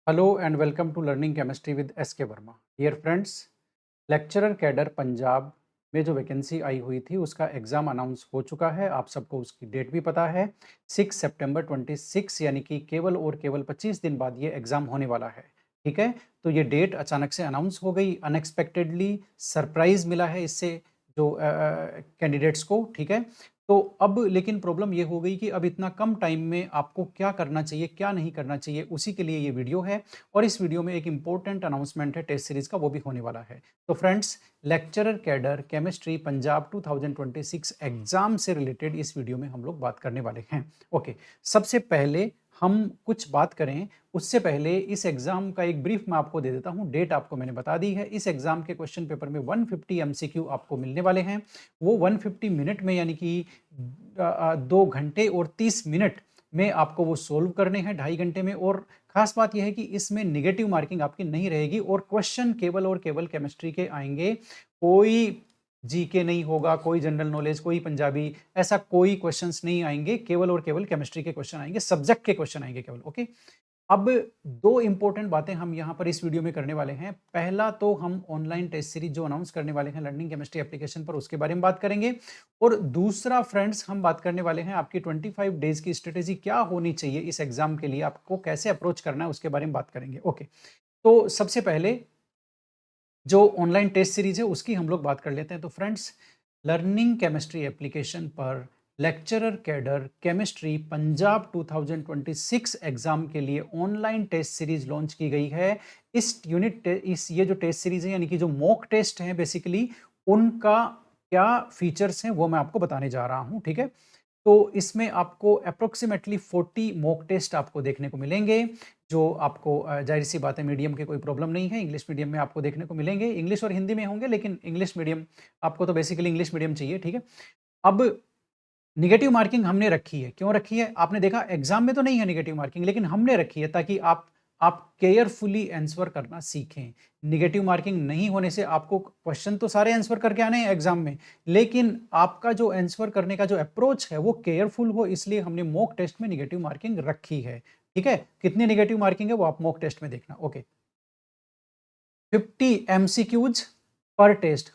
Hello and welcome to Learning Chemistry with SK Verma. Dear friends, lecturer cadre Punjab में जो vacancy आई हुई थी उसका एग्ज़ाम अनाउंस हो चुका है। आप सबको उसकी डेट भी पता है 6 सितंबर 26 यानी कि केवल और केवल 25 दिन बाद ये एग्ज़ाम होने वाला है। ठीक है, तो ये डेट अचानक से अनाउंस हो गई, अनएक्सपेक्टेडली सरप्राइज़ मिला है इससे जो कैंडिडेट्स को। ठीक है, तो अब लेकिन प्रॉब्लम ये हो गई कि अब इतना कम टाइम में आपको क्या करना चाहिए, क्या नहीं करना चाहिए, उसी के लिए ये वीडियो है। और इस वीडियो में एक इम्पोर्टेंट अनाउंसमेंट है टेस्ट सीरीज़ का, वो भी होने वाला है। तो friends, lecturer cadre chemistry Punjab 2026 exam से रिलेटेड इस वीडियो में हम लोग बात करने वाले हैं। ओके, सबसे पहले हम कुछ बात करें उससे पहले इस एग्जाम का एक ब्रीफ मैं आपको दे देता हूं। डेट आपको मैंने बता दी है। इस एग्जाम के क्वेश्चन पेपर में 150 एमसीक्यू आपको मिलने वाले हैं। वो 150 मिनट में यानी कि 2 घंटे और 30 मिनट में आपको वो सोल्व करने हैं, 2.5 घंटे में। और खास बात यह है कि इसमें नेगेटिव मार्किंग आपकी नहीं रहेगी और क्वेश्चन केवल और केवल केमिस्ट्री के आएंगे। कोई जीके नहीं होगा, कोई जनरल नॉलेज, कोई पंजाबी, ऐसा कोई क्वेश्चंस नहीं आएंगे। केवल और केवल केमिस्ट्री के क्वेश्चन आएंगे, सब्जेक्ट के क्वेश्चन आएंगे केवल। ओके, अब 2 इंपॉर्टेंट बातें हम यहाँ पर इस वीडियो में करने वाले हैं। पहला तो हम ऑनलाइन टेस्ट सीरीज जो अनाउंस करने वाले हैं लर्निंग केमिस्ट्री एप्लीकेशन पर, उसके बारे में बात करेंगे। और दूसरा फ्रेंड्स, हम बात करने वाले हैं आपकी 25 डेज की स्ट्रेटेजी क्या होनी चाहिए इस एग्जाम के लिए, आपको कैसे अप्रोच करना है उसके बारे में बात करेंगे। ओके, तो सबसे पहले जो ऑनलाइन टेस्ट सीरीज है उसकी हम लोग बात कर लेते हैं। तो फ्रेंड्स, लर्निंग केमिस्ट्री एप्लीकेशन पर lecturer cadre chemistry Punjab 2026 exam के लिए ऑनलाइन टेस्ट सीरीज लॉन्च की गई है। इस ये जो टेस्ट सीरीज है यानी कि जो मॉक टेस्ट हैं बेसिकली, उनका क्या फीचर्स हैं वो मैं आपको बताने जा रहा हूं। ठीक है, तो इसमें आपको अप्रोक्सीमेटली 40 मॉक टेस्ट आपको देखने को मिलेंगे, जो आपको जाहिर सी बात है मीडियम की कोई प्रॉब्लम नहीं है, इंग्लिश मीडियम में आपको देखने को मिलेंगे। इंग्लिश और हिंदी में होंगे लेकिन इंग्लिश मीडियम, आपको तो बेसिकली इंग्लिश मीडियम चाहिए। ठीक है, अब नेगेटिव मार्किंग हमने रखी है। क्यों रखी है? आपने देखा एग्जाम में तो नहीं है नेगेटिव मार्किंग, लेकिन हमने रखी है ताकि आप केयरफुली आंसर करना सीखें। नेगेटिव मार्किंग नहीं होने से आपको क्वेश्चन तो सारे आंसर करके आने हैं एग्जाम में, लेकिन आपका जो आंसर करने का जो अप्रोच है वो केयरफुल हो, इसलिए हमने मॉक टेस्ट में नेगेटिव मार्किंग रखी है। ठीक है, कितनी नेगेटिव मार्किंग है वो आप मॉक टेस्ट में देखना। ओके, 50 एमसीक्यूज पर टेस्ट।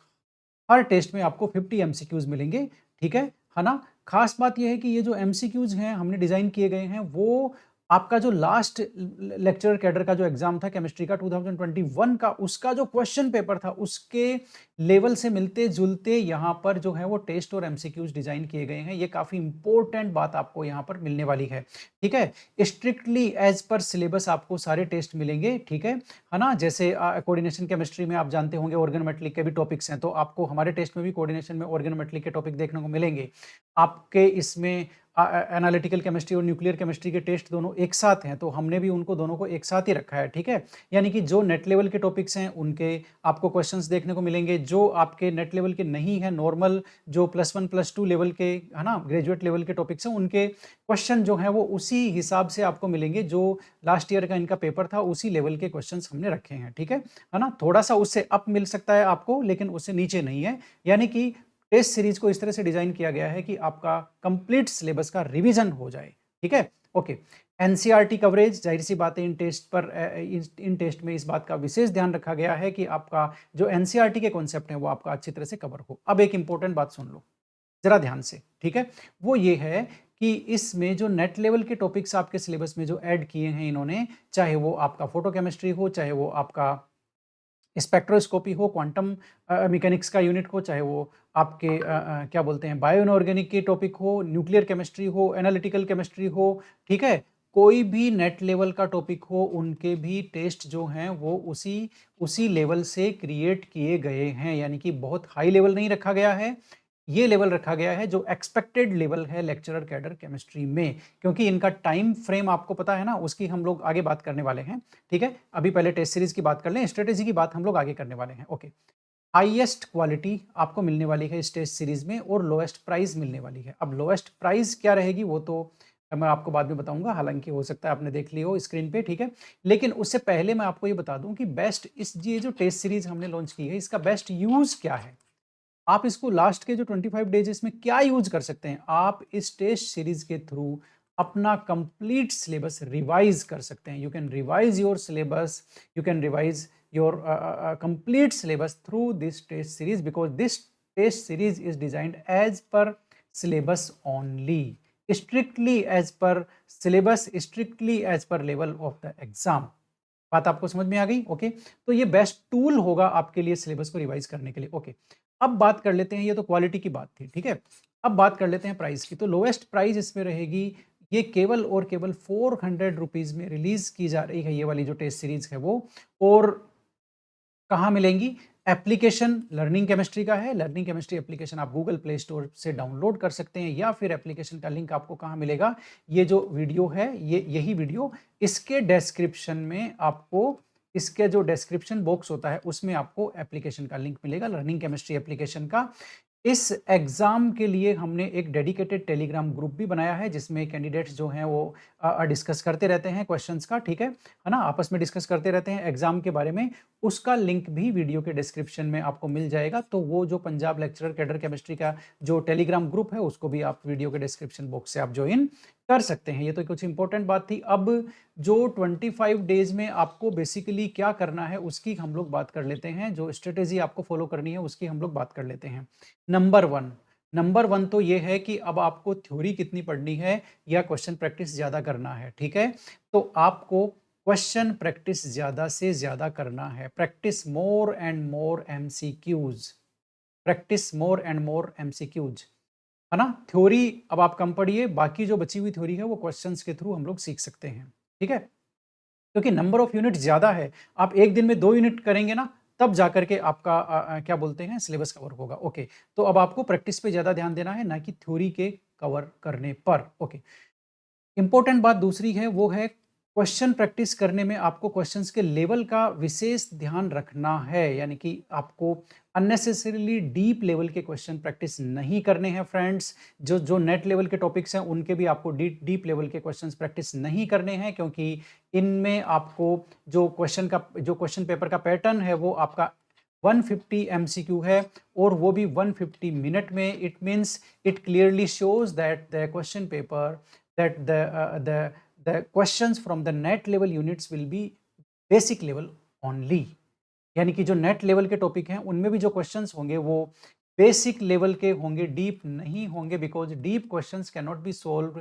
हर टेस्ट में आपको 50 एमसीक्यूज मिलेंगे। ठीक है ना? खास बात यह है कि ये जो एमसीक्यूज हैं हमने डिजाइन किए गए हैं, वो आपका जो लास्ट लेक्चरर कैडर का जो एग्जाम था केमिस्ट्री का 2021 का, उसका जो क्वेश्चन पेपर था उसके लेवल से मिलते जुलते यहाँ पर जो है वो टेस्ट और एमसीक्यूज डिजाइन किए गए हैं। ये काफी इंपॉर्टेंट बात आपको यहाँ पर मिलने वाली है। ठीक है, स्ट्रिक्टली एज पर सिलेबस आपको सारे टेस्ट मिलेंगे। ठीक है ना? जैसे कोऑर्डिनेशन केमिस्ट्री में आप जानते होंगे ऑर्गेनोमेट्रिक के भी टॉपिक्स हैं, तो आपको हमारे टेस्ट में भी कोऑर्डिनेशन में ऑर्गेनोमेट्रिक के टॉपिक देखने को मिलेंगे। आपके इसमें एनालिटिकल केमिस्ट्री और न्यूक्लियर केमिस्ट्री के टेस्ट दोनों एक साथ हैं, तो हमने भी उनको दोनों को एक साथ ही रखा है। ठीक है, यानी कि जो नेट लेवल के टॉपिक्स हैं उनके आपको क्वेश्चंस देखने को मिलेंगे, जो आपके नेट लेवल के नहीं है, नॉर्मल जो +1 +2 लेवल के, है ना, ग्रेजुएट लेवल के टॉपिक्स हैं, उनके क्वेश्चन जो है वो उसी हिसाब से आपको मिलेंगे। जो लास्ट ईयर का इनका पेपर था उसी लेवल के क्वेश्चंस हमने रखे हैं। ठीक है ना? थोड़ा सा उससे अप मिल सकता है आपको, लेकिन उससे नीचे नहीं है। यानी कि टेस्ट सीरीज को इस तरह से डिजाइन किया गया है कि आपका कंप्लीट सिलेबस का रिवीजन हो जाए। ठीक है, ओके। एनसीईआरटी कवरेज, जाहिर सी बात है इन टेस्ट पर इन टेस्ट में इस बात का विशेष ध्यान रखा गया है कि आपका जो एनसीईआरटी के कॉन्सेप्ट हैं वो आपका अच्छी तरह से कवर हो। अब एक इंपॉर्टेंट बात सुन लो जरा ध्यान से। ठीक है, वो ये है कि इसमें जो नेट लेवल के टॉपिक्स आपके सिलेबस में जो ऐड किए हैं इन्होंने, चाहे वो आपका फोटोकेमिस्ट्री हो, चाहे वो आपका स्पेक्ट्रोस्कोपी हो, क्वांटम मैकेनिक्स का यूनिट हो, चाहे वो आपके क्या बोलते हैं बायो इनऑर्गेनिक के टॉपिक हो, न्यूक्लियर केमिस्ट्री हो, एनालिटिकल केमिस्ट्री हो। ठीक है, कोई भी नेट लेवल का टॉपिक हो, उनके भी टेस्ट जो हैं वो उसी उसी लेवल से क्रिएट किए गए हैं। यानी कि बहुत हाई लेवल नहीं रखा गया है, ये लेवल रखा गया है जो एक्सपेक्टेड लेवल है लेक्चरर कैडर केमिस्ट्री में। क्योंकि इनका टाइम फ्रेम आपको पता है ना, उसकी हम लोग आगे बात करने वाले हैं। ठीक है, अभी पहले टेस्ट सीरीज की बात कर लें, स्ट्रेटेजी की बात हम लोग आगे करने वाले हैं। ओके, हाईएस्ट क्वालिटी आपको मिलने वाली है इस टेस्ट सीरीज में और लोएस्ट प्राइस मिलने वाली है। अब लोएस्ट प्राइस क्या रहेगी वो तो मैं आपको बाद में बताऊंगा, हालांकि हो सकता है आपने देख ली हो स्क्रीन पे। ठीक है, लेकिन उससे पहले मैं आपको ये बता दूं कि बेस्ट ये जो टेस्ट सीरीज हमने लॉन्च की है इसका बेस्ट यूज क्या है। आप इसको लास्ट के जो 25 डेज इसमें क्या यूज कर सकते हैं, आप इस टेस्ट सीरीज के थ्रू अपना कंप्लीट सिलेबस रिवाइज कर सकते हैं। You can revise your syllabus, you can revise your complete syllabus through this test series, because this test series is designed as per syllabus only, strictly as per syllabus, strictly as per level of the exam. बात आपको समझ में आ गई? Okay, तो ये best tool होगा आपके लिए सिलेबस को रिवाइज करने के लिए। ओके, अब बात कर लेते हैं, ये तो क्वालिटी की बात थी, ठीक है। अब बात कर लेते हैं प्राइस की। तो लोएस्ट प्राइस इसमें रहेगी, ये केवल और केवल 400 रुपीज में रिलीज की जा रही है, ये वाली जो टेस्ट सीरीज है वो। और कहाँ मिलेंगी? एप्लीकेशन लर्निंग केमिस्ट्री का है। लर्निंग केमिस्ट्री एप्लीकेशन आप गूगल प्ले स्टोर से डाउनलोड कर सकते हैं, या फिर एप्लीकेशन का लिंक आपको कहाँ मिलेगा? ये जो वीडियो है, यही वीडियो, इसके डिस्क्रिप्शन में आपको, इसके जो डिस्क्रिप्शन बॉक्स होता है उसमें आपको एप्लीकेशन का लिंक मिलेगा, लर्निंग केमिस्ट्री एप्लीकेशन का। इस एग्जाम के लिए हमने एक डेडिकेटेड टेलीग्राम ग्रुप भी बनाया है, जिसमें कैंडिडेट्स जो हैं वो डिस्कस करते रहते हैं क्वेश्चंस का, ठीक है ना, आपस में डिस्कस करते रहते हैं एग्जाम के बारे में। उसका लिंक भी वीडियो के डिस्क्रिप्शन में आपको मिल जाएगा। तो वो जो पंजाब लेक्चरर कैडर केमिस्ट्री का जो टेलीग्राम ग्रुप है, उसको भी आप वीडियो के डिस्क्रिप्शन बॉक्स से आप ज्वाइन कर सकते हैं। ये तो कुछ इंपॉर्टेंट बात थी। अब जो 25 डेज में आपको बेसिकली क्या करना है उसकी हम लोग बात कर लेते हैं, जो स्ट्रेटेजी आपको फॉलो करनी है उसकी हम लोग बात कर लेते हैं। नंबर वन तो ये है कि अब आपको थ्योरी कितनी पढ़नी है या क्वेश्चन प्रैक्टिस ज्यादा करना है, ठीक है। तो आपको क्वेश्चन प्रैक्टिस ज्यादा से ज्यादा करना है। Practice more and more MCQs, practice more and more MCQs, है ना। थ्योरी अब आप कम पढ़िए, बाकी जो बची हुई थ्योरी है वो क्वेश्चंस के थ्रू हम लोग सीख सकते हैं, ठीक है। क्योंकि नंबर ऑफ यूनिट ज्यादा है, आप एक दिन में 2 यूनिट करेंगे ना, तब जाकर के आपका क्या बोलते हैं, सिलेबस कवर होगा। ओके, तो अब आपको प्रैक्टिस पे ज्यादा ध्यान देना है, ना कि थ्योरी के कवर करने पर। ओके, इंपॉर्टेंट बात दूसरी है, वो है क्वेश्चन प्रैक्टिस करने में आपको क्वेश्चंस के लेवल का विशेष ध्यान रखना है। यानी कि आपको अननेसेसरीली डीप लेवल के क्वेश्चन प्रैक्टिस नहीं करने हैं फ्रेंड्स। जो जो नेट लेवल के टॉपिक्स हैं उनके भी आपको डीप लेवल के क्वेश्चंस प्रैक्टिस नहीं करने हैं, क्योंकि इनमें आपको जो क्वेश्चन पेपर का पैटर्न है वो आपका 150 एमसीक्यू है, और वो भी 150 मिनट में। It means it clearly shows that the question paper, that the questions from the net level units will be basic level only। यानी कि जो नेट लेवल के टॉपिक हैं उनमें भी जो क्वेश्चंस होंगे वो बेसिक लेवल के होंगे, डीप नहीं होंगे, because deep questions can not be solve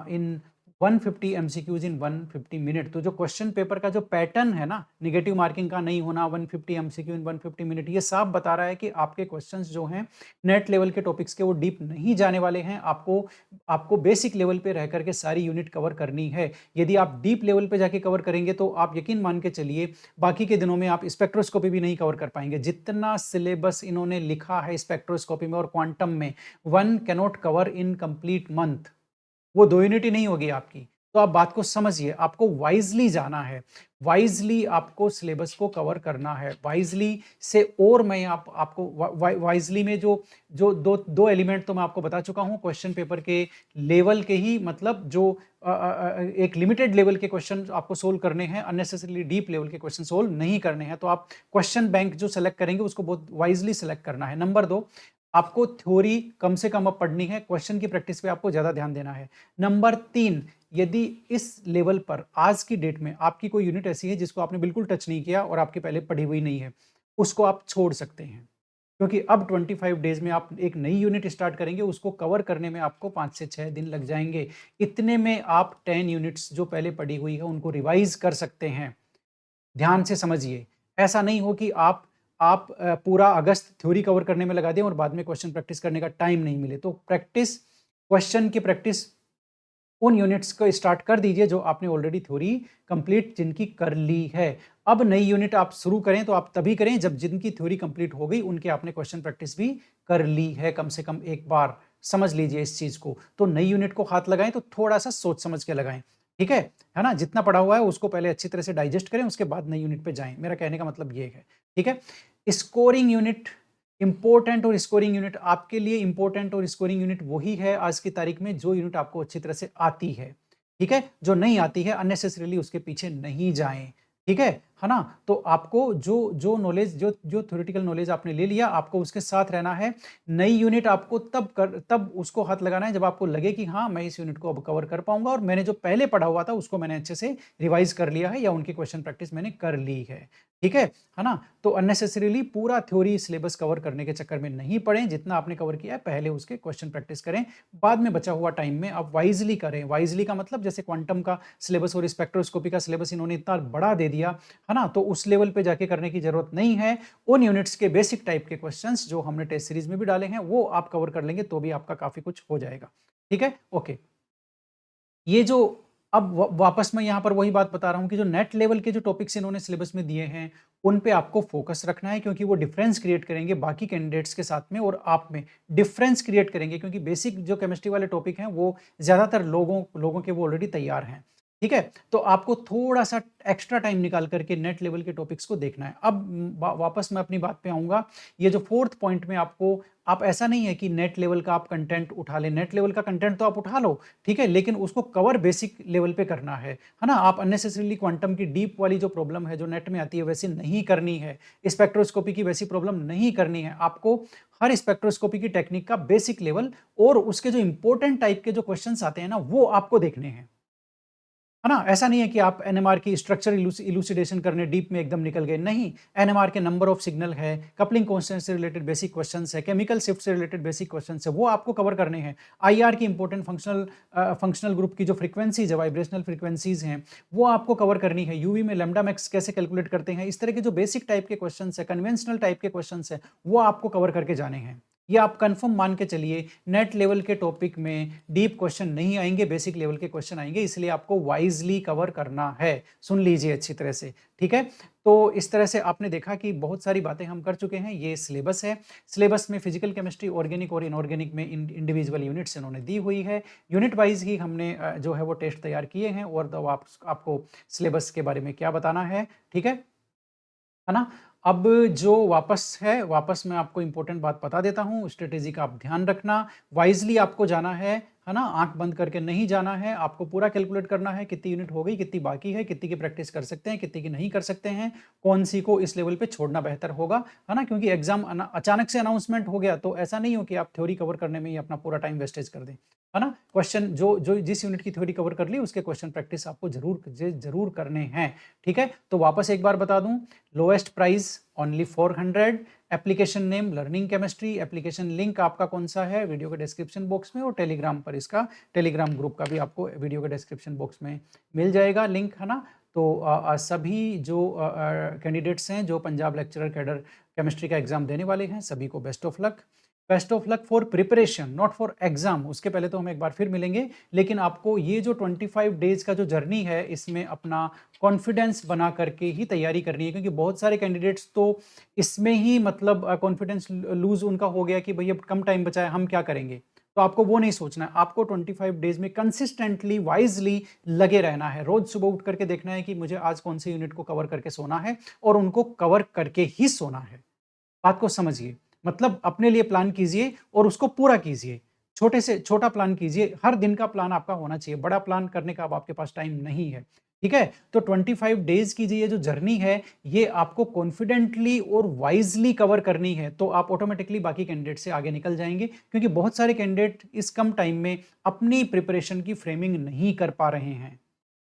in 150 MCQs in 150 minute. तो जो क्वेश्चन पेपर का जो पैटर्न है ना, नेगेटिव मार्किंग का नहीं होना, 150 एमसीक्यू इन 150 मिनट, ये साफ बता रहा है कि आपके क्वेश्चंस जो हैं नेट लेवल के टॉपिक्स के वो डीप नहीं जाने वाले हैं। आपको बेसिक लेवल पे रह करके सारी यूनिट कवर करनी है। यदि आप डीप लेवल पे जाके कवर करेंगे तो आप यकीन मान के चलिए बाकी के दिनों में आप स्पेक्ट्रोस्कोपी भी नहीं कवर कर पाएंगे। जितना सिलेबस इन्होंने लिखा है स्पेक्ट्रोस्कोपी में और क्वांटम में, one cannot cover in complete month. वो 2 यूनिट ही नहीं होगी आपकी। तो आप बात को समझिए, आपको वाइजली जाना है, वाइजली आपको सिलेबस को कवर करना है, वाइजली से। और मैं आपको वाइजली में जो जो दो एलिमेंट तो मैं आपको बता चुका हूं क्वेश्चन पेपर के लेवल के ही, मतलब जो एक लिमिटेड लेवल के क्वेश्चन आपको सोल्व करने हैं, अननेसेसरीली डीप लेवल के क्वेश्चन सोल्व नहीं करने हैं। तो आप क्वेश्चन बैंक जो सेलेक्ट करेंगे उसको बहुत वाइजली सेलेक्ट करना है। नंबर 2, आपको थ्योरी कम से कम अब पढ़नी है, क्वेश्चन की प्रैक्टिस पे आपको ज्यादा ध्यान देना है। नंबर 3, यदि इस लेवल पर आज की डेट में आपकी कोई यूनिट ऐसी है जिसको आपने बिल्कुल टच नहीं किया और आपके पहले पढ़ी हुई नहीं है, उसको आप छोड़ सकते हैं। क्योंकि अब 25 डेज में आप एक नई यूनिट स्टार्ट करेंगे, उसको कवर करने में आपको 5 से 6 दिन लग जाएंगे। इतने में आप 10 यूनिट्स जो पहले पढ़ी हुई है उनको रिवाइज कर सकते हैं। ध्यान से समझिए, ऐसा नहीं हो कि आप पूरा अगस्त थ्योरी कवर करने में लगा दें और बाद में क्वेश्चन प्रैक्टिस करने का टाइम नहीं मिले। तो प्रैक्टिस, क्वेश्चन की प्रैक्टिस उन यूनिट्स को स्टार्ट कर दीजिए जो आपने ऑलरेडी थ्योरी कंप्लीट जिनकी कर ली है। अब नई यूनिट आप शुरू करें तो आप तभी करें जब जिनकी थ्योरी कंप्लीट हो गई उनके आपने क्वेश्चन प्रैक्टिस भी कर ली है कम से कम एक बार। समझ लीजिए इस चीज को। तो नई यूनिट को हाथ लगाएं तो थोड़ा सा सोच समझ के लगाएं, ठीक है ना। जितना पढ़ा हुआ है उसको पहले अच्छी तरह से डाइजेस्ट करें, उसके बाद नई यूनिट पे जाएं। मेरा कहने का मतलब ये है, ठीक है। स्कोरिंग यूनिट इंपॉर्टेंट, और स्कोरिंग यूनिट आपके लिए इंपॉर्टेंट और स्कोरिंग यूनिट वही है आज की तारीख में जो यूनिट आपको अच्छी तरह से आती है, ठीक है। जो नहीं आती है अननेसेसरीली उसके पीछे नहीं जाएं, ठीक है। है ना? तो आपको जो नॉलेज जो थ्योरेटिकल नॉलेज आपने ले लिया, आपको उसके साथ रहना है। नई यूनिट आपको तब उसको हाथ लगाना है जब आपको लगे कि हाँ, मैं इस यूनिट को अब कवर कर पाऊँगा और मैंने जो पहले पढ़ा हुआ था उसको मैंने अच्छे से रिवाइज़ कर लिया है या उनकी क्वेश्चन प्रैक्टिस मैंने कर ली है। ठीक है ना? तो अननेसेसरीली पूरा थ्योरी सिलेबस कवर करने के चक्कर में नहीं पड़ें, जितना आपने कवर किया है पहले उसके क्वेश्चन प्रैक्टिस करें। बाद में बचा हुआ टाइम में आप वाइज़ली करें। वाइज़ली का मतलब जैसे क्वांटम का सिलेबस और स्पेक्ट्रोस्कोपी का सिलेबस इन्होंने इतना बड़ा दे दिया, है ना? तो उस लेवल पे जाके करने की ज़रूरत नहीं है। उन यूनिट्स के बेसिक टाइप के क्वेश्चंस जो हमने टेस्ट सीरीज़ में भी डाले हैं, वो आप कवर कर लेंगे तो भी आपका काफ़ी कुछ हो जाएगा। ठीक है? ओके। ये जो अब वापस मैं यहाँ पर वही बात बता रहा हूँ कि जो नेट लेवल के जो टॉपिक्स इन्होंने सिलेबस में दिए हैं, उन पे आपको फोकस रखना है क्योंकि वो डिफरेंस क्रिएट करेंगे बाकी कैंडिडेट्स के साथ में और आप में डिफरेंस क्रिएट करेंगे क्योंकि बेसिक जो केमिस्ट्री वाले टॉपिक हैं वो ज़्यादातर लोगों के वो ऑलरेडी तैयार हैं। ठीक है? तो आपको थोड़ा-सा एक्स्ट्रा टाइम निकाल कर के नेट लेवल के टॉपिक्स को देखना है। अब वापस मैं अपनी बात पे आऊँगा, ये जो 4th पॉइंट में आप ऐसा नहीं है कि नेट लेवल का आप कंटेंट उठा लें, नेट लेवल का कंटेंट तो आप उठा लो, ठीक है? लेकिन उसको कवर बेसिक लेवल पे करना है ना? आप अननेसेसरीली क्वांटम की डीप वाली जो प्रॉब्लम है, जो नेट में आती है, वैसी नहीं करनी है। स्पेक्ट्रोस्कोपी की वैसी प्रॉब्लम नहीं करनी है। आपको हर स्पेक्ट्रोस्कोपी की टेक्निक का बेसिक लेवल और उसके जो इंपॉर्टेंट टाइप के जो क्वेश्चन्स आते हैं ना, वो आपको देखने हैं। है ना? ऐसा नहीं है कि आप एनएमआर की स्ट्रक्चर इलूसिडेशन करने डीप में एकदम निकल गए, नहीं। एनएमआर के नंबर ऑफ सिग्नल है, कपलिंग कांस्टेंट से रिलेटेड बेसिक क्वेश्चंस है, केमिकल शिफ्ट से रिलेटेड बेसिक क्वेश्चंस है, वो आपको कवर करने हैं। आईआर की इंपॉर्टेंट फंक्शनल ग्रुप की जो फ्रीक्वेंसीज है, वाइब्रेशनल फ्रीक्वेंसीज हैं, वो आपको कवर करनी है। यूवी में लैम्डा मैक्स कैसे कैलकुलेट करते हैं, इस तरह के जो बेसिक टाइप के क्वेश्चंस है, कन्वेंशनल टाइप के क्वेश्चंस है, वो आपको कवर करके जाने हैं। ये आप कंफर्म मान के चलिए, नेट लेवल के टॉपिक में डीप क्वेश्चन नहीं आएंगे, बेसिक लेवल के क्वेश्चन आएंगे, इसलिए आपको वाइजली कवर करना है। सुन लीजिए अच्छी तरह से, ठीक है? तो इस तरह से आपने देखा कि बहुत सारी बातें हम कर चुके हैं। ये सिलेबस है। सिलेबस में फिजिकल केमिस्ट्री, ऑर्गेनिक और इनऑर्गेनिक में इंडिविजुअल यूनिट्स इन्होंने दी हुई है। यूनिट वाइज ही हमने जो है वो टेस्ट तैयार किए हैं और तो आपको सिलेबस के बारे में क्या बताना है, ठीक है ना? अब जो वापस मैं आपको इम्पोर्टेंट बात बता देता हूँ, स्ट्रैटेजी का आप ध्यान रखना, वाइज़ली आपको जाना है ना? आँख बंद करके नहीं जाना है, आपको पूरा कैलकुलेट करना है, कितनी यूनिट हो गई, कितनी बाकी है, कितनी की प्रैक्टिस कर सकते हैं, कितनी की नहीं कर सकते हैं, कौन-सी को इस लेवल पे छोड़ना बेहतर होगा, है ना? क्योंकि एग्ज़ाम अचानक से अनाउंसमेंट हो गया, तो ऐसा नहीं हो कि आप थ्योरी कवर करने में ही अपना पूरा टाइम वेस्टेज कर दें, है ना? क्वेश्चन जो जिस यूनिट की थ्योरी कवर कर ली, उसके क्वेश्चन प्रैक्टिस आपको ज़रूर करने हैं, ठीक है? तो वापस एक बार बता दूँ, lowest price only 400, application name learning chemistry, application link आपका कौन सा है वीडियो के डिस्क्रिप्शन बॉक्स में और टेलीग्राम पर इसका टेलीग्राम ग्रुप का भी आपको वीडियो के डिस्क्रिप्शन बॉक्स में मिल जाएगा लिंक, है ना? तो सभी जो कैंडिडेट्स हैं जो पंजाब लेक्चरर कैडर केमिस्ट्री का एग्जाम देने वाले हैं, सभी को best of luck for preparation, not for exam. उसके पहले तो हम एक बार फिर मिलेंगे, लेकिन आपको ये जो 25 डेज का जो जर्नी है, इसमें अपना कॉन्फिडेंस बना करके ही तैयारी करनी है, क्योंकि बहुत सारे कैंडिडेट्स तो इसमें ही मतलब कॉन्फिडेंस लूज उनका हो गया कि भैया कम टाइम बचा है, हम क्या करेंगे। तो आपको वो नहीं सोचना है, आपको 25 डेज में कंसिस्टेंटली वाइजली लगे रहना है। रोज सुबह उठ करके देखना है कि मुझे आज कौन सी यूनिट को कवर करके सोना है और उनको कवर करके ही सोना है। बात को समझिए, मतलब अपने लिए प्लान कीजिए और उसको पूरा कीजिए। छोटे से छोटा प्लान कीजिए, हर दिन का प्लान आपका होना चाहिए, बड़ा प्लान करने का अब आपके पास टाइम नहीं है, ठीक है? तो 25 डेज़ की ये जो जर्नी है, ये आपको कॉन्फिडेंटली और वाइज़ली कवर करनी है, तो आप ऑटोमैटिकली बाकी कैंडिडेट से आगे निकल जाएँगे, क्योंकि बहुत सारे कैंडिडेट इस कम टाइम में अपनी प्रिपरेशन की फ्रेमिंग नहीं कर पा रहे हैं।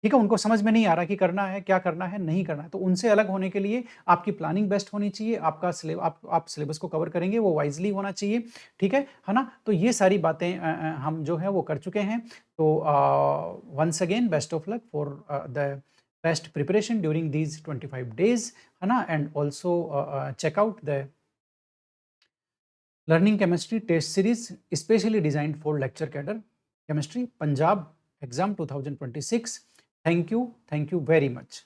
ठीक है, उनको समझ में नहीं आ रहा कि करना है, क्या करना है, नहीं करना है। तो उनसे अलग होने के लिए आपकी प्लानिंग बेस्ट होनी चाहिए, आपका आप सिलेबस को कवर करेंगे, वो वाइज़ली होना चाहिए, ठीक है ना? तो ये सारी बातें हम जो है वो कर चुके हैं। तो once again best of luck for the best preparation during these 25 days, है ना? And also check out the learning chemistry test series specially designed for lecturer cadre chemistry Punjab exam 2026। Thank you very much.